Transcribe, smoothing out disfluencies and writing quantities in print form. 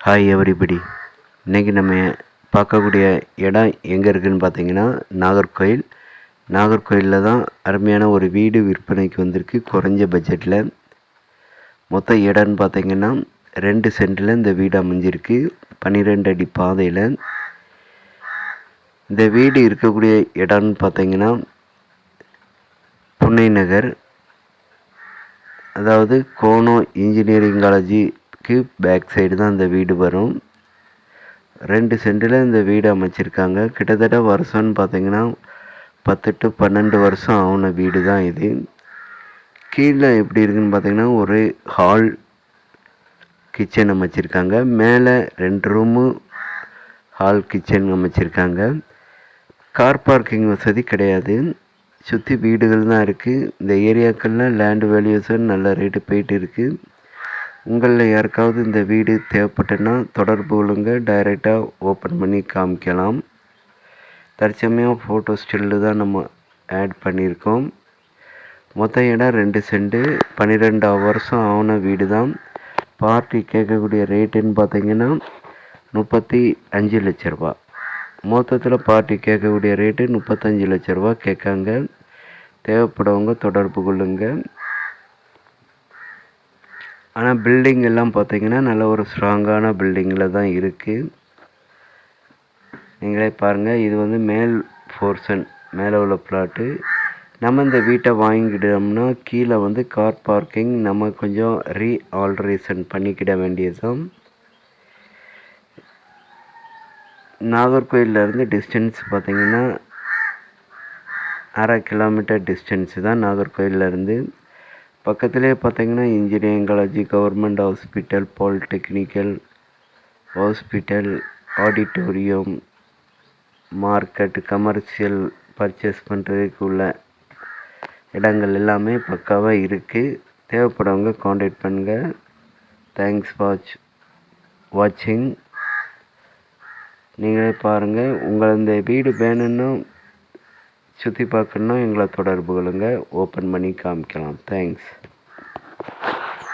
Hi everybody. இன்றைக்கி நம்ம பார்க்கக்கூடிய இடம் எங்கே இருக்குதுன்னு பார்த்தீங்கன்னா நாகர்கோயில். நாகர்கோயிலில் தான் அருமையான ஒரு வீடு விற்பனைக்கு வந்திருக்கு குறைஞ்ச பட்ஜெட்டில். மொத்த இடம்னு பார்த்தீங்கன்னா 2 சென்டில் இந்த வீடு அமைஞ்சிருக்கு. 12 அடி பாதையில் இந்த வீடு இருக்கக்கூடிய இடம்னு பார்த்தீங்கன்னா புன்னை நகர், அதாவது கோனோ இன்ஜினியரிங் காலேஜுக்கு பேக் சைடு தான் இந்த வீடு வரும். 2 சென்டில் இந்த வீடு அமைச்சிருக்காங்க. கிட்டத்தட்ட வருஷம்னு பார்த்தீங்கன்னா 10 to 12 வருஷம் ஆன வீடு தான் இது. கீழே எப்படி இருக்குதுன்னு பார்த்தீங்கன்னா ஒரு ஹால் கிச்சன் அமைச்சிருக்காங்க. மேலே 2 ரூமு ஹால் கிச்சன் அமைச்சிருக்காங்க. கார் பார்க்கிங் வசதி கிடையாது. சுற்றி வீடுகள் தான் இருக்குது. இந்த ஏரியாக்களில் லேண்ட் வேல்யூஸன் நல்ல ரேட்டு போயிட்டு இருக்குது. உங்களில் யாருக்காவது இந்த வீடு தேவைப்பட்டுன்னா தொடர்பு கொள்ளுங்க. டைரெக்டாக ஓப்பன் பண்ணி காமிக்கலாம். தற்சமயம் ஃபோட்டோ ஸ்டில்லு தான் நம்ம ஆட் பண்ணியிருக்கோம். மொத்த இடம் 2 சென்ட், 12 வருஷம் ஆன வீடு தான். பார்ட்டி கேட்கக்கூடிய ரேட்டுன்னு பார்த்தீங்கன்னா 35 லட்ச ரூபா. மொத்தத்தில் பார்ட்டி கேட்கக்கூடிய ரேட்டு 35 லட்ச ரூபா கேட்காங்க. தேவைப்படுறவங்க தொடர்பு கொள்ளுங்க. ஆனால் பில்டிங் எல்லாம் பார்த்தீங்கன்னா நல்ல ஒரு ஸ்ட்ராங்கான பில்டிங்கில் தான் இருக்குது. நீங்களே பாருங்கள். இது வந்து மேல் போர்ஷன், மேலே உள்ள பிளாட்டு. நம்ம இந்த வீட்டை வாங்கிக்கிட்டோம்னா கீழே வந்து கார் பார்க்கிங் நம்ம கொஞ்சம் ஆல்ட்ரேஷன் பண்ணிக்கிட வேண்டியதுதான். நாகர்கோயிலேருந்து டிஸ்டன்ஸ் பார்த்திங்கன்னா 1/2 கிலோமீட்டர் டிஸ்டன்ஸு தான் நாகர்கோயிலேருந்து. பக்கத்துலேயே பார்த்திங்கன்னா engineering college, government hospital, polytechnical hospital, auditorium, market, commercial purchase பண்ணுறதுக்கு உள்ள இடங்கள் எல்லாமே பக்காவாக இருக்குது. தேவைப்படுறவங்க காண்டாக்ட் பண்ணுங்கள். தேங்க்ஸ் வாட்சிங். நீங்களே பாருங்கள். உங்களை இந்த வீடு வேணும்னா சுற்றி பார்க்கணுன்னா எங்களை தொடர்பு கொள்ளுங்கள். ஓப்பன் பண்ணி காமிக்கலாம். தேங்க்ஸ்.